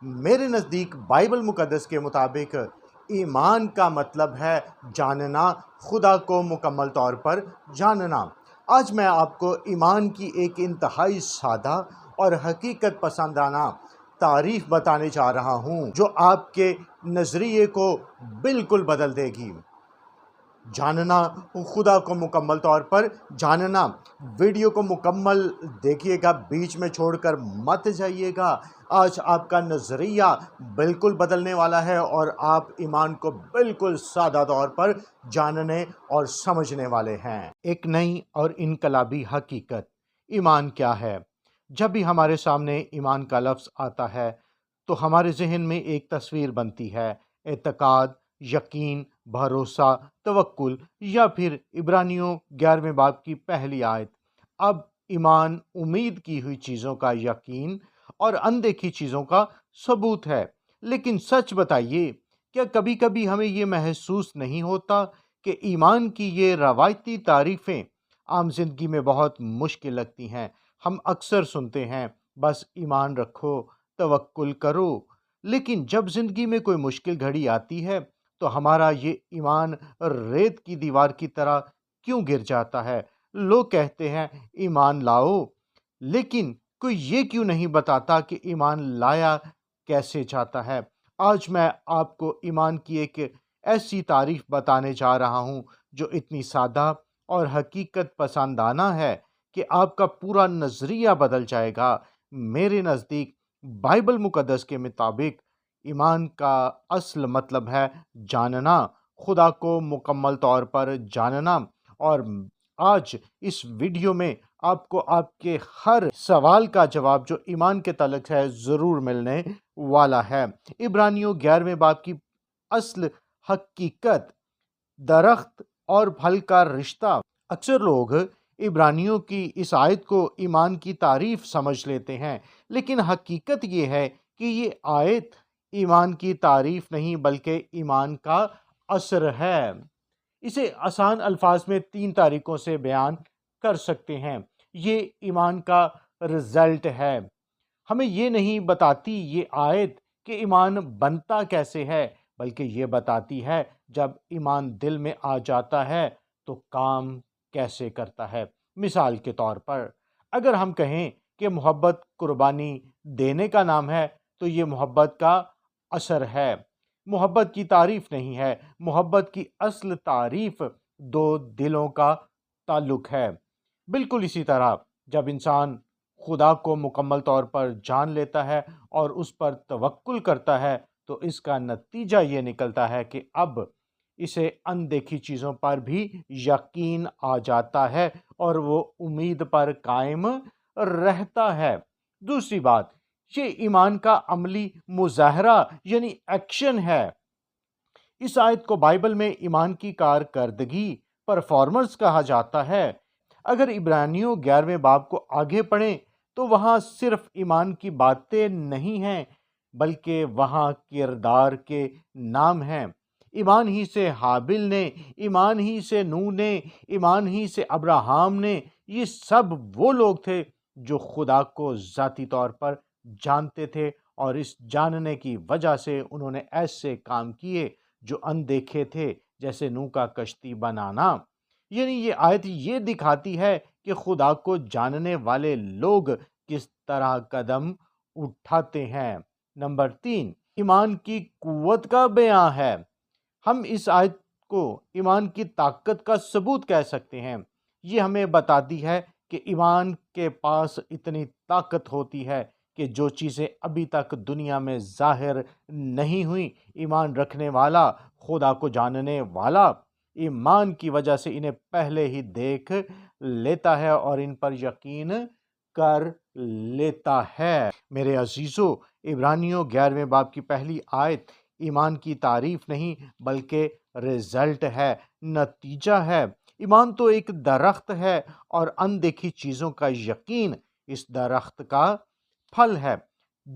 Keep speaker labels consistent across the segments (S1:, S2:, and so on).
S1: میرے نزدیک بائبل مقدس کے مطابق ایمان کا مطلب ہے جاننا، خدا کو مکمل طور پر جاننا۔ آج میں آپ کو ایمان کی ایک انتہائی سادہ اور حقیقت پسندانہ تعریف بتانے جا رہا ہوں جو آپ کے نظریے کو بالکل بدل دے گی۔ جاننا، خدا کو مکمل طور پر جاننا۔ ویڈیو کو مکمل دیکھیے گا، بیچ میں چھوڑ کر مت جائیے گا۔ آج آپ کا نظریہ بالکل بدلنے والا ہے اور آپ ایمان کو بالکل سادہ طور پر جاننے اور سمجھنے والے ہیں۔ ایک نئی اور انقلابی حقیقت، ایمان کیا ہے؟ جب بھی ہمارے سامنے ایمان کا لفظ آتا ہے تو ہمارے ذہن میں ایک تصویر بنتی ہے: اعتقاد، یقین، بھروسہ، توکل، یا پھر عبرانیوں 11ویں باب کی پہلی آیت: اب ایمان امید کی ہوئی چیزوں کا یقین اور اندیکھی چیزوں کا ثبوت ہے۔ لیکن سچ بتائیے، کیا کبھی کبھی ہمیں یہ محسوس نہیں ہوتا کہ ایمان کی یہ روایتی تعریفیں عام زندگی میں بہت مشکل لگتی ہیں؟ ہم اکثر سنتے ہیں، بس ایمان رکھو، توکل کرو، لیکن جب زندگی میں کوئی مشکل گھڑی آتی ہے تو ہمارا یہ ایمان ریت کی دیوار کی طرح کیوں گر جاتا ہے؟ لوگ کہتے ہیں ایمان لاؤ، لیکن کوئی یہ کیوں نہیں بتاتا کہ ایمان لایا کیسے جاتا ہے؟ آج میں آپ کو ایمان کی ایک ایسی تعریف بتانے جا رہا ہوں جو اتنی سادہ اور حقیقت پسندانہ ہے کہ آپ کا پورا نظریہ بدل جائے گا۔ میرے نزدیک بائبل مقدس کے مطابق ایمان کا اصل مطلب ہے جاننا، خدا کو مکمل طور پر جاننا۔ اور آج اس ویڈیو میں آپ کو آپ کے ہر سوال کا جواب جو ایمان کے تعلق ہے ضرور ملنے والا ہے۔ عبرانیوں 11ویں باب کی اصل حقیقت، درخت اور پھل کا رشتہ۔ اکثر لوگ عبرانیوں کی اس آیت کو ایمان کی تعریف سمجھ لیتے ہیں، لیکن حقیقت یہ ہے کہ یہ آیت ایمان کی تعریف نہیں بلکہ ایمان کا اثر ہے۔ اسے آسان الفاظ میں 3 طریقوں سے بیان کر سکتے ہیں۔ یہ ایمان کا رزلٹ ہے۔ ہمیں یہ نہیں بتاتی یہ آیت کہ ایمان بنتا کیسے ہے، بلکہ یہ بتاتی ہے جب ایمان دل میں آ جاتا ہے تو کام کیسے کرتا ہے۔ مثال کے طور پر اگر ہم کہیں کہ محبت قربانی دینے کا نام ہے تو یہ محبت کا اثر ہے، محبت کی تعریف نہیں ہے۔ محبت کی اصل تعریف 2 دلوں کا تعلق ہے۔ بالکل اسی طرح جب انسان خدا کو مکمل طور پر جان لیتا ہے اور اس پر توکل کرتا ہے تو اس کا نتیجہ یہ نکلتا ہے کہ اب اسے اندیکھی چیزوں پر بھی یقین آ جاتا ہے اور وہ امید پر قائم رہتا ہے۔ دوسری بات، یہ ایمان کا عملی مظاہرہ یعنی ایکشن ہے۔ اس آیت کو بائبل میں ایمان کی کارکردگی، پرفارمنس کہا جاتا ہے۔ اگر عبرانیوں 11ویں باب کو آگے پڑھیں تو وہاں صرف ایمان کی باتیں نہیں ہیں بلکہ وہاں کردار کے نام ہیں۔ ایمان ہی سے حابل نے، ایمان ہی سے نوح نے، ایمان ہی سے ابراہام نے، یہ سب وہ لوگ تھے جو خدا کو ذاتی طور پر جانتے تھے، اور اس جاننے کی وجہ سے انہوں نے ایسے کام کیے جو اندیکھے تھے، جیسے نوح کا کشتی بنانا۔ یعنی یہ آیت یہ دکھاتی ہے کہ خدا کو جاننے والے لوگ کس طرح قدم اٹھاتے ہیں۔ نمبر 3، ایمان کی قوت کا بیان ہے۔ ہم اس آیت کو ایمان کی طاقت کا ثبوت کہہ سکتے ہیں۔ یہ ہمیں بتاتی ہے کہ ایمان کے پاس اتنی طاقت ہوتی ہے کہ جو چیزیں ابھی تک دنیا میں ظاہر نہیں ہوئیں، ایمان رکھنے والا، خدا کو جاننے والا ایمان کی وجہ سے انہیں پہلے ہی دیکھ لیتا ہے اور ان پر یقین کر لیتا ہے۔ میرے عزیزو، عبرانیوں 11ویں باب کی پہلی آیت ایمان کی تعریف نہیں بلکہ رزلٹ ہے، نتیجہ ہے۔ ایمان تو ایک درخت ہے اور اندیکھی چیزوں کا یقین اس درخت کا پھل ہے۔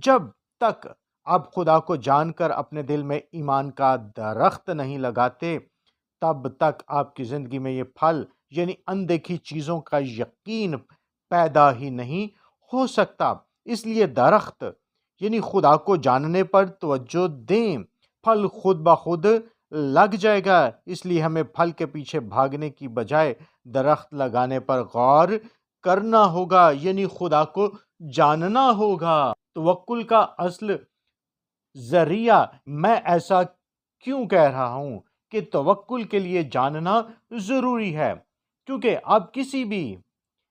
S1: جب تک آپ خدا کو جان کر اپنے دل میں ایمان کا درخت نہیں لگاتے، تب تک آپ کی زندگی میں یہ پھل یعنی اندیکھی چیزوں کا یقین پیدا ہی نہیں ہو سکتا۔ اس لیے درخت یعنی خدا کو جاننے پر توجہ دیں، پھل خود بخود لگ جائے گا۔ اس لیے ہمیں پھل کے پیچھے بھاگنے کی بجائے درخت لگانے پر غور کرنا ہوگا، یعنی خدا کو جاننا ہوگا۔ توکل کا اصل ذریعہ، میں ایسا کیوں کہہ رہا ہوں کہ توکل کے لیے جاننا ضروری ہے؟ کیونکہ آپ کسی بھی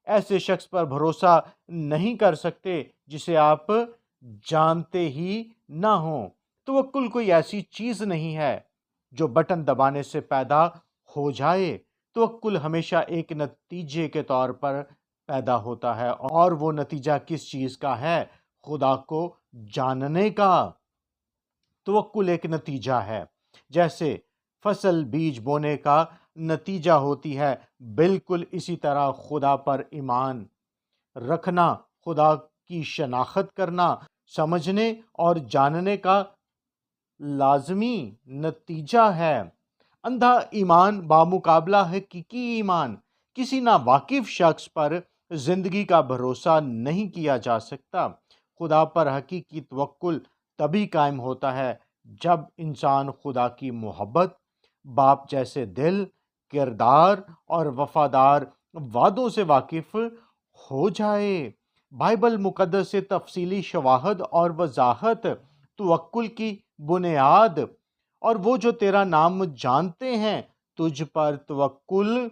S1: ایسے شخص پر بھروسہ نہیں کر سکتے جسے آپ جانتے ہی نہ ہوں۔ توکل کوئی ایسی چیز نہیں ہے جو بٹن دبانے سے پیدا ہو جائے۔ توکل ہمیشہ ایک نتیجے کے طور پر پیدا ہوتا ہے، اور وہ نتیجہ کس چیز کا ہے؟ خدا کو جاننے کا۔ توکل ایک نتیجہ ہے، جیسے فصل بیج بونے کا نتیجہ ہوتی ہے، بالکل اسی طرح خدا پر ایمان رکھنا خدا کی شناخت کرنا، سمجھنے اور جاننے کا لازمی نتیجہ ہے۔ اندھا ایمان بامقابلہ حقیقی ایمان، کسی ناواقف شخص پر زندگی کا بھروسہ نہیں کیا جا سکتا۔ خدا پر حقیقی توکل تبھی قائم ہوتا ہے جب انسان خدا کی محبت، باپ جیسے دل، کردار اور وفادار وعدوں سے واقف ہو جائے۔ بائبل مقدس سے تفصیلی شواہد اور وضاحت توکل کی بنیاد، اور وہ جو تیرا نام جانتے ہیں تجھ پر توکل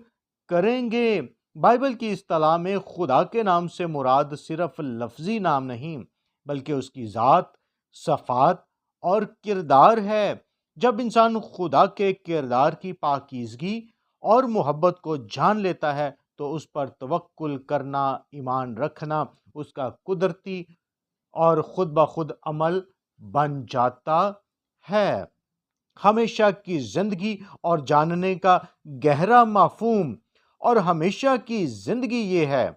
S1: کریں گے۔ بائبل کی اصطلاح میں خدا کے نام سے مراد صرف لفظی نام نہیں، بلکہ اس کی ذات، صفات اور کردار ہے۔ جب انسان خدا کے کردار کی پاکیزگی اور محبت کو جان لیتا ہے تو اس پر توکل کرنا، ایمان رکھنا اس کا قدرتی اور خود بخود عمل بن جاتا ہے۔ ہمیشہ کی زندگی اور جاننے کا گہرا مفہوم اور ہمیشہ کی زندگی یہ ہے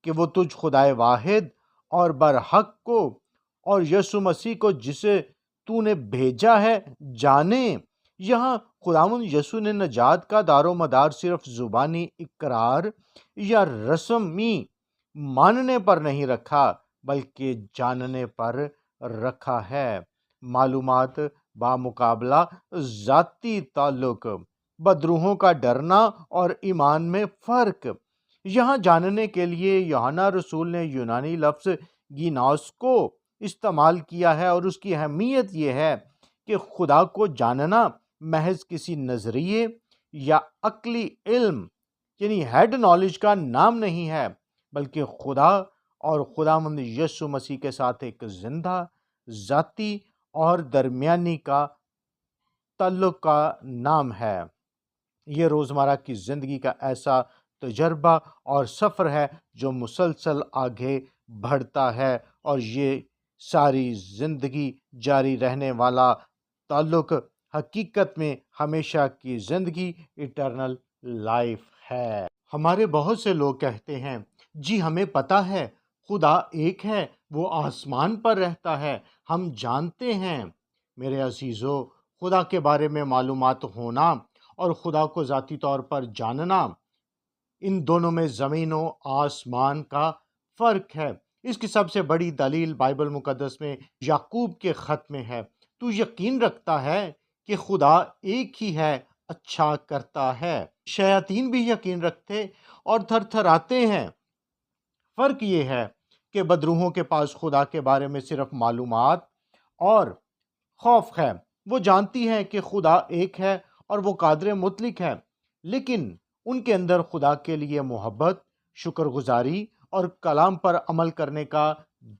S1: کہ وہ تجھ خدائے واحد اور برحق کو اور یسوع مسیح کو جسے تو نے بھیجا ہے جانے۔ یہاں خداوند یسوع نے نجات کا دار و مدار صرف زبانی اقرار یا رسمی ماننے پر نہیں رکھا، بلکہ جاننے پر رکھا ہے۔ معلومات بامقابلہ ذاتی تعلق، بدروحوں کا ڈرنا اور ایمان میں فرق۔ یہاں جاننے کے لیے یوحنا رسول نے یونانی لفظ گینوس کو استعمال کیا ہے، اور اس کی اہمیت یہ ہے کہ خدا کو جاننا محض کسی نظریے یا عقلی علم یعنی ہیڈ نالج کا نام نہیں ہے، بلکہ خدا اور خداوند یسوع مسیح کے ساتھ ایک زندہ، ذاتی اور درمیانی کا تعلق کا نام ہے۔ یہ روزمرہ کی زندگی کا ایسا تجربہ اور سفر ہے جو مسلسل آگے بڑھتا ہے، اور یہ ساری زندگی جاری رہنے والا تعلق حقیقت میں ہمیشہ کی زندگی، ایٹرنل لائف ہے۔ ہمارے بہت سے لوگ کہتے ہیں، جی ہمیں پتہ ہے خدا ایک ہے، وہ آسمان پر رہتا ہے، ہم جانتے ہیں۔ میرے عزیزو، خدا کے بارے میں معلومات ہونا اور خدا کو ذاتی طور پر جاننا، ان دونوں میں زمین و آسمان کا فرق ہے۔ اس کی سب سے بڑی دلیل بائبل مقدس میں یعقوب کے خط میں ہے۔ تو یقین رکھتا ہے کہ خدا ایک ہی ہے، اچھا کرتا ہے۔ شیاطین بھی یقین رکھتے اور تھر تھراتے ہیں۔ فرق یہ ہے کہ بدروحوں کے پاس خدا کے بارے میں صرف معلومات اور خوف ہے۔ وہ جانتی ہیں کہ خدا ایک ہے اور وہ قادر مطلق ہے، لیکن ان کے اندر خدا کے لیے محبت، شکر گزاری اور کلام پر عمل کرنے کا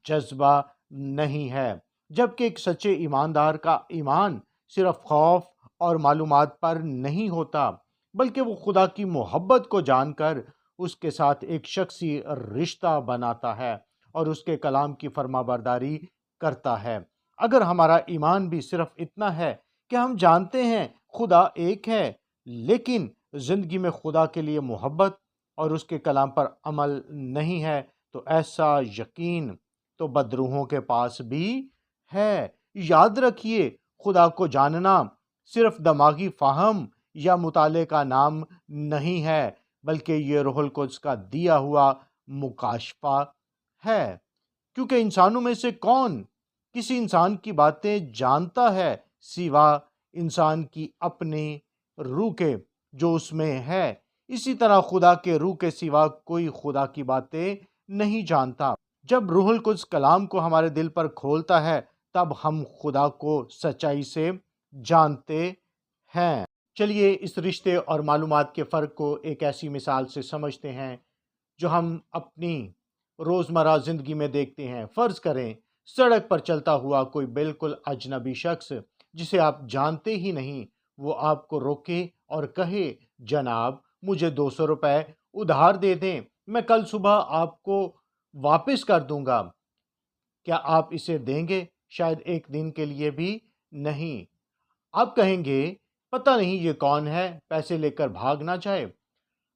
S1: جذبہ نہیں ہے۔ جبکہ ایک سچے ایماندار کا ایمان صرف خوف اور معلومات پر نہیں ہوتا، بلکہ وہ خدا کی محبت کو جان کر اس کے ساتھ ایک شخصی رشتہ بناتا ہے اور اس کے کلام کی فرما برداری کرتا ہے۔ اگر ہمارا ایمان بھی صرف اتنا ہے کہ ہم جانتے ہیں خدا ایک ہے، لیکن زندگی میں خدا کے لیے محبت اور اس کے کلام پر عمل نہیں ہے، تو ایسا یقین تو بدروحوں کے پاس بھی ہے۔ یاد رکھیے، خدا کو جاننا صرف دماغی فہم یا مطالعے کا نام نہیں ہے، بلکہ یہ روح القدس کا دیا ہوا مکاشفہ ہے۔ کیونکہ انسانوں میں سے کون کسی انسان کی باتیں جانتا ہے سوا انسان کی اپنی روح کے جو اس میں ہے، اسی طرح خدا کے روح کے سوا کوئی خدا کی باتیں نہیں جانتا۔ جب روح القدس کلام کو ہمارے دل پر کھولتا ہے تب ہم خدا کو سچائی سے جانتے ہیں۔ چلیے اس رشتے اور معلومات کے فرق کو ایک ایسی مثال سے سمجھتے ہیں جو ہم اپنی روزمرہ زندگی میں دیکھتے ہیں۔ فرض کریں سڑک پر چلتا ہوا کوئی بالکل اجنبی شخص جسے آپ جانتے ہی نہیں، وہ آپ کو روکے اور کہے، جناب مجھے 200 روپے ادھار دے دیں، میں کل صبح آپ کو واپس کر دوں گا۔ کیا آپ اسے دیں گے؟ شاید ایک دن کے لیے بھی نہیں۔ آپ کہیں گے پتہ نہیں یہ کون ہے، پیسے لے کر بھاگ نہ جائے۔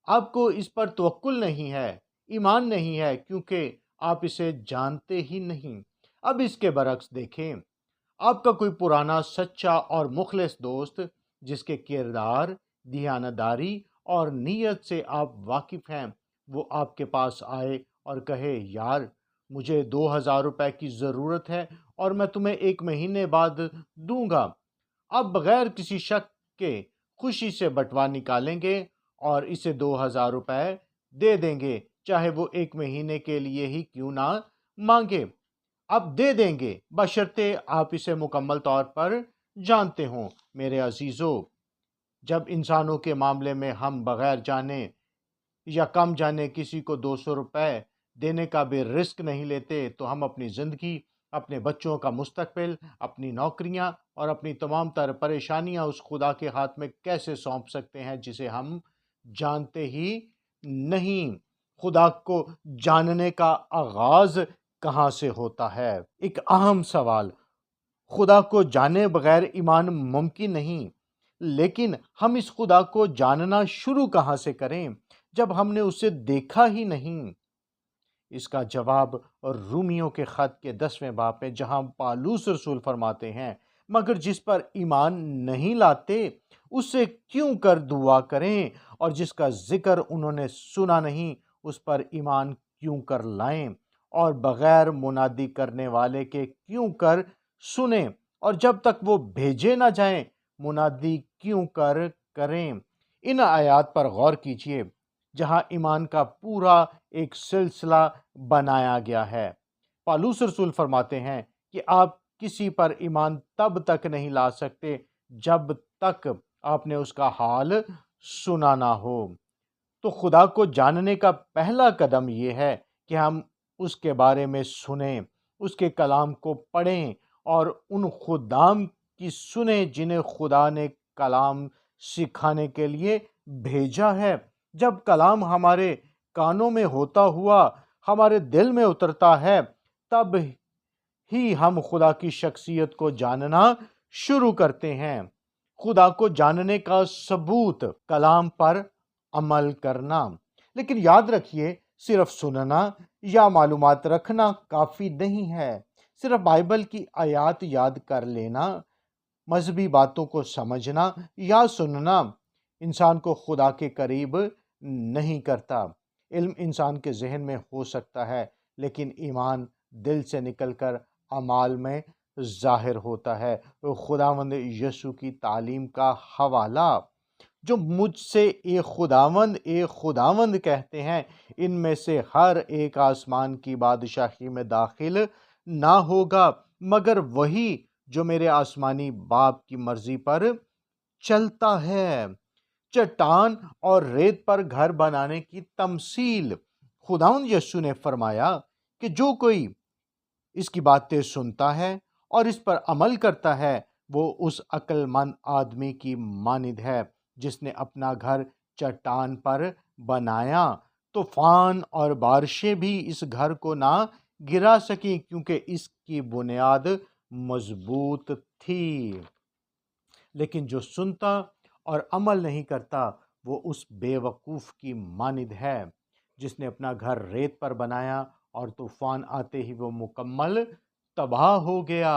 S1: آپ کو اس پر توکل نہیں ہے، ایمان نہیں ہے، کیونکہ آپ اسے جانتے ہی نہیں۔ اب اس کے برعکس دیکھیں، آپ کا کوئی پرانا سچا اور مخلص دوست جس کے کردار، دیانتداری اور نیت سے آپ واقف ہیں، وہ آپ کے پاس آئے اور کہے، یار مجھے 2000 روپے کی ضرورت ہے اور میں تمہیں 1 مہینے بعد دوں گا۔ آپ بغیر کسی شک کے خوشی سے بٹوا نکالیں گے اور اسے 2000 روپے دے دیں گے، چاہے وہ 1 مہینے کے لیے ہی کیوں نہ مانگے۔ آپ دے دیں گے بشرطے آپ اسے مکمل طور پر جانتے ہوں۔ میرے عزیزو، جب انسانوں کے معاملے میں ہم بغیر جانے یا کم جانے کسی کو 200 روپے دینے کا بھی رسک نہیں لیتے تو ہم اپنی زندگی، اپنے بچوں کا مستقبل، اپنی نوکریاں اور اپنی تمام تر پریشانیاں اس خدا کے ہاتھ میں کیسے سونپ سکتے ہیں جسے ہم جانتے ہی نہیں؟ خدا کو جاننے کا آغاز کہاں سے ہوتا ہے؟ ایک اہم سوال۔ خدا کو جانے بغیر ایمان ممکن نہیں، لیکن ہم اس خدا کو جاننا شروع کہاں سے کریں جب ہم نے اسے دیکھا ہی نہیں؟ اس کا جواب رومیوں کے خط کے 10ویں باب میں، جہاں پالوس رسول فرماتے ہیں، مگر جس پر ایمان نہیں لاتے اس سے کیوں کر دعا کریں، اور جس کا ذکر انہوں نے سنا نہیں اس پر ایمان کیوں کر لائیں، اور بغیر منادی کرنے والے کے کیوں کر سنیں، اور جب تک وہ بھیجے نہ جائیں منادی کیوں کر کریں۔ ان آیات پر غور کیجئے جہاں ایمان کا پورا ایک سلسلہ بنایا گیا ہے۔ پالوس رسول فرماتے ہیں کہ آپ کسی پر ایمان تب تک نہیں لا سکتے جب تک آپ نے اس کا حال سنا نہ ہو۔ تو خدا کو جاننے کا پہلا قدم یہ ہے کہ ہم اس کے بارے میں سنیں، اس کے کلام کو پڑھیں اور ان خدام کی سنیں جنہیں خدا نے کلام سکھانے کے لیے بھیجا ہے۔ جب کلام ہمارے کانوں میں ہوتا ہوا ہمارے دل میں اترتا ہے تب ہی ہم خدا کی شخصیت کو جاننا شروع کرتے ہیں۔ خدا کو جاننے کا ثبوت کلام پر عمل کرنا۔ لیکن یاد رکھیے، صرف سننا یا معلومات رکھنا کافی نہیں ہے۔ صرف بائبل کی آیات یاد کر لینا، مذہبی باتوں کو سمجھنا یا سننا انسان کو خدا کے قریب نہیں کرتا۔ علم انسان کے ذہن میں ہو سکتا ہے، لیکن ایمان دل سے نکل کر اعمال میں ظاہر ہوتا ہے۔ خداوند یسوع کی تعلیم کا حوالہ، جو مجھ سے اے خداوند کہتے ہیں، ان میں سے ہر ایک آسمان کی بادشاہی میں داخل نہ ہوگا مگر وہی جو میرے آسمانی باپ کی مرضی پر چلتا ہے۔ چٹان اور ریت پر گھر بنانے کی تمثیل خداوند یسوع نے فرمایا کہ جو کوئی اس کی باتیں سنتا ہے اور اس پر عمل کرتا ہے وہ اس عقل مند آدمی کی مانند ہے جس نے اپنا گھر چٹان پر بنایا۔ طوفان اور بارشیں بھی اس گھر کو نہ گرا سکیں کیونکہ اس کی بنیاد مضبوط تھی۔ لیکن جو سنتا اور عمل نہیں کرتا وہ اس بے وقوف کی مانند ہے جس نے اپنا گھر ریت پر بنایا اور طوفان آتے ہی وہ مکمل تباہ ہو گیا۔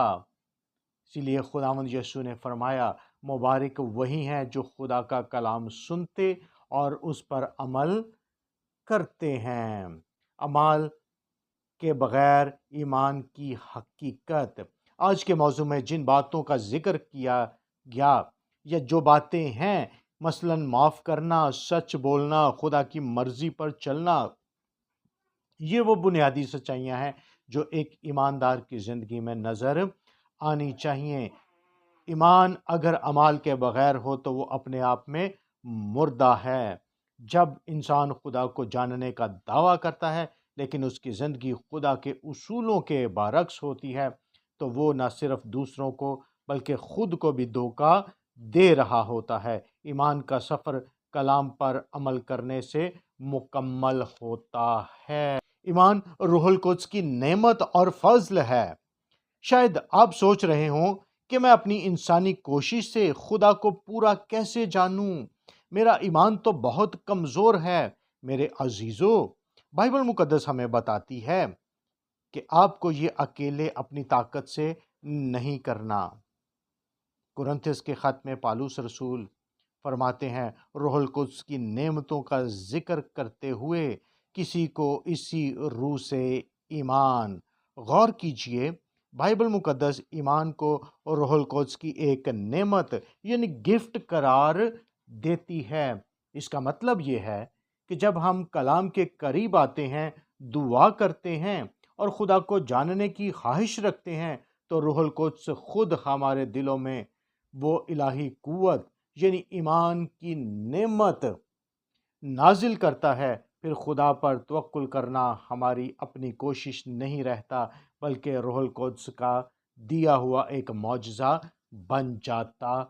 S1: اسی لیے خداوند یسوع نے فرمایا، مبارک وہی ہیں جو خدا کا کلام سنتے اور اس پر عمل کرتے ہیں۔ عمل کے بغیر ایمان کی حقیقت۔ آج کے موضوع میں جن باتوں کا ذکر کیا گیا یا جو باتیں ہیں، مثلاً معاف کرنا، سچ بولنا، خدا کی مرضی پر چلنا، یہ وہ بنیادی سچائیاں ہیں جو ایک ایماندار کی زندگی میں نظر آنی چاہیے۔ ایمان اگر عمال کے بغیر ہو تو وہ اپنے آپ میں مردہ ہے۔ جب انسان خدا کو جاننے کا دعویٰ کرتا ہے لیکن اس کی زندگی خدا کے اصولوں کے برعکس ہوتی ہے تو وہ نہ صرف دوسروں کو بلکہ خود کو بھی دھوکہ دے رہا ہوتا ہے۔ ایمان کا سفر کلام پر عمل کرنے سے مکمل ہوتا ہے۔ ایمان روح القدس کی نعمت اور فضل ہے۔ شاید آپ سوچ رہے ہوں کہ میں اپنی انسانی کوشش سے خدا کو پورا کیسے جانوں؟ میرا ایمان تو بہت کمزور ہے۔ میرے عزیزو، بائبل مقدس ہمیں بتاتی ہے کہ آپ کو یہ اکیلے اپنی طاقت سے نہیں کرنا۔ کرنتھیس کے خط میں پالوس رسول فرماتے ہیں، روح القدس کی نعمتوں کا ذکر کرتے ہوئے کسی کو اسی روح سے ایمان۔ غور کیجئے، بائبل مقدس ایمان کو روح القدس کی ایک نعمت یعنی گفٹ قرار دیتی ہے۔ اس کا مطلب یہ ہے کہ جب ہم کلام کے قریب آتے ہیں، دعا کرتے ہیں اور خدا کو جاننے کی خواہش رکھتے ہیں تو روح القدس خود ہمارے دلوں میں وہ الہی قوت یعنی ایمان کی نعمت نازل کرتا ہے۔ پھر خدا پر توکل کرنا ہماری اپنی کوشش نہیں رہتا بلکہ روح القدس کا دیا ہوا ایک معجزہ بن جاتا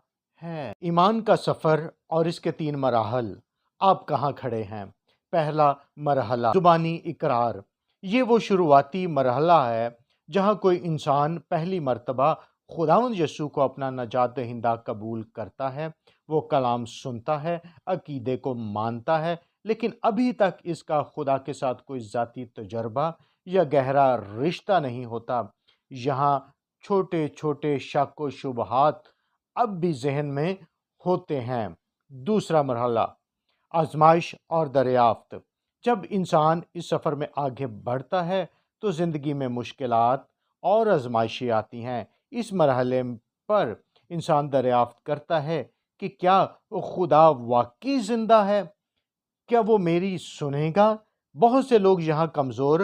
S1: ہے۔ ایمان کا سفر اور اس کے 3 مراحل۔ آپ کہاں کھڑے ہیں؟ پہلا مرحلہ، زبانی اقرار۔ یہ وہ شروعاتی مرحلہ ہے جہاں کوئی انسان پہلی مرتبہ خداوند یسوع کو اپنا نجات دہندہ قبول کرتا ہے۔ وہ کلام سنتا ہے، عقیدے کو مانتا ہے، لیکن ابھی تک اس کا خدا کے ساتھ کوئی ذاتی تجربہ یا گہرا رشتہ نہیں ہوتا۔ یہاں چھوٹے چھوٹے شک و شبہات اب بھی ذہن میں ہوتے ہیں۔ دوسرا مرحلہ، آزمائش اور دریافت۔ جب انسان اس سفر میں آگے بڑھتا ہے تو زندگی میں مشکلات اور آزمائشیں آتی ہیں۔ اس مرحلے پر انسان دریافت کرتا ہے کہ کیا خدا واقعی زندہ ہے؟ کیا وہ میری سنے گا؟ بہت سے لوگ یہاں کمزور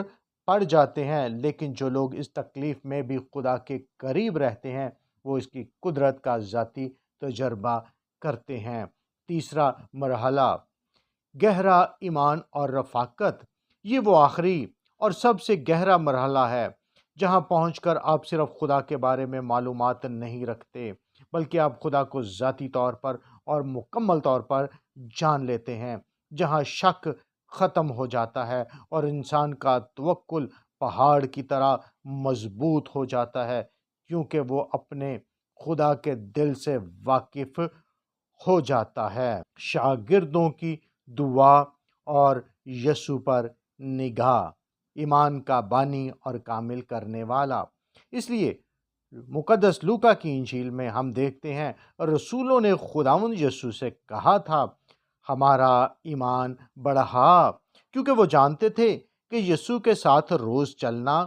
S1: پڑ جاتے ہیں، لیکن جو لوگ اس تکلیف میں بھی خدا کے قریب رہتے ہیں وہ اس کی قدرت کا ذاتی تجربہ کرتے ہیں۔ تیسرا مرحلہ، گہرا ایمان اور رفاقت۔ یہ وہ آخری اور سب سے گہرا مرحلہ ہے جہاں پہنچ کر آپ صرف خدا کے بارے میں معلومات نہیں رکھتے بلکہ آپ خدا کو ذاتی طور پر اور مکمل طور پر جان لیتے ہیں، جہاں شک ختم ہو جاتا ہے اور انسان کا توکل پہاڑ کی طرح مضبوط ہو جاتا ہے کیونکہ وہ اپنے خدا کے دل سے واقف ہو جاتا ہے۔ شاگردوں کی دعا اور یسوع پر نگاہ، ایمان کا بانی اور کامل کرنے والا۔ اس لیے مقدس لوکا کی انجیل میں ہم دیکھتے ہیں رسولوں نے خداوند یسوع سے کہا تھا، ہمارا ایمان بڑھا، کیونکہ وہ جانتے تھے کہ یسوع کے ساتھ روز چلنا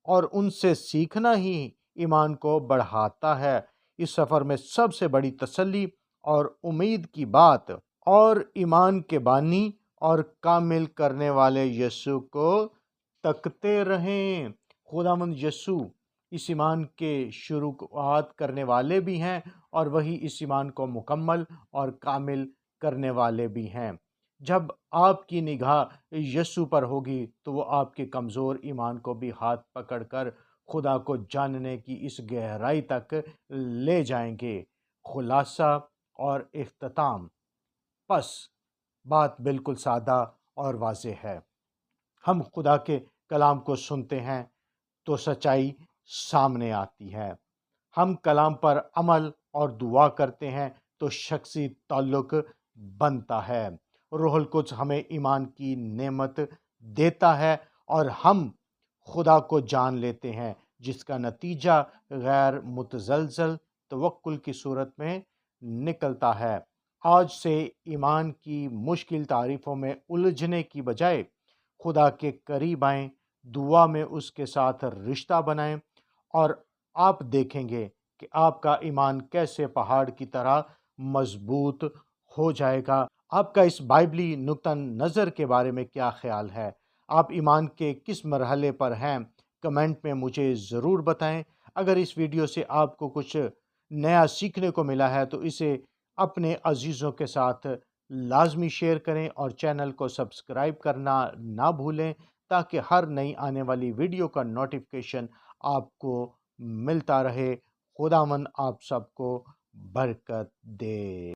S1: اور ان سے سیکھنا ہی ایمان کو بڑھاتا ہے۔ اس سفر میں سب سے بڑی تسلی اور امید کی بات اور ایمان کے بانی اور کامل کرنے والے یسوع کو تکتے رہیں۔ خداوند یسوع اس ایمان کے شروعات کرنے والے بھی ہیں اور وہی اس ایمان کو مکمل اور کامل کرنے والے بھی ہیں۔ جب آپ کی نگاہ یسوع پر ہوگی تو وہ آپ کے کمزور ایمان کو بھی ہاتھ پکڑ کر خدا کو جاننے کی اس گہرائی تک لے جائیں گے۔ خلاصہ اور اختتام۔ پس بات بالکل سادہ اور واضح ہے۔ ہم خدا کے کلام کو سنتے ہیں تو سچائی سامنے آتی ہے۔ ہم کلام پر عمل اور دعا کرتے ہیں تو شخصی تعلق بنتا ہے۔ روح القدس ہمیں ایمان کی نعمت دیتا ہے اور ہم خدا کو جان لیتے ہیں، جس کا نتیجہ غیر متزلزل توکل کی صورت میں نکلتا ہے۔ آج سے ایمان کی مشکل تعریفوں میں الجھنے کی بجائے خدا کے قریب آئیں، دعا میں اس کے ساتھ رشتہ بنائیں اور آپ دیکھیں گے کہ آپ کا ایمان کیسے پہاڑ کی طرح مضبوط ہو جائے گا۔ آپ کا اس بائبلی نقطہ نظر کے بارے میں کیا خیال ہے؟ آپ ایمان کے کس مرحلے پر ہیں؟ کمنٹ میں مجھے ضرور بتائیں۔ اگر اس ویڈیو سے آپ کو کچھ نیا سیکھنے کو ملا ہے تو اسے اپنے عزیزوں کے ساتھ لازمی شیئر کریں اور چینل کو سبسکرائب کرنا نہ بھولیں تاکہ ہر نئی آنے والی ویڈیو کا نوٹیفیکیشن آپ کو ملتا رہے۔ خداوند آپ سب کو برکت دے۔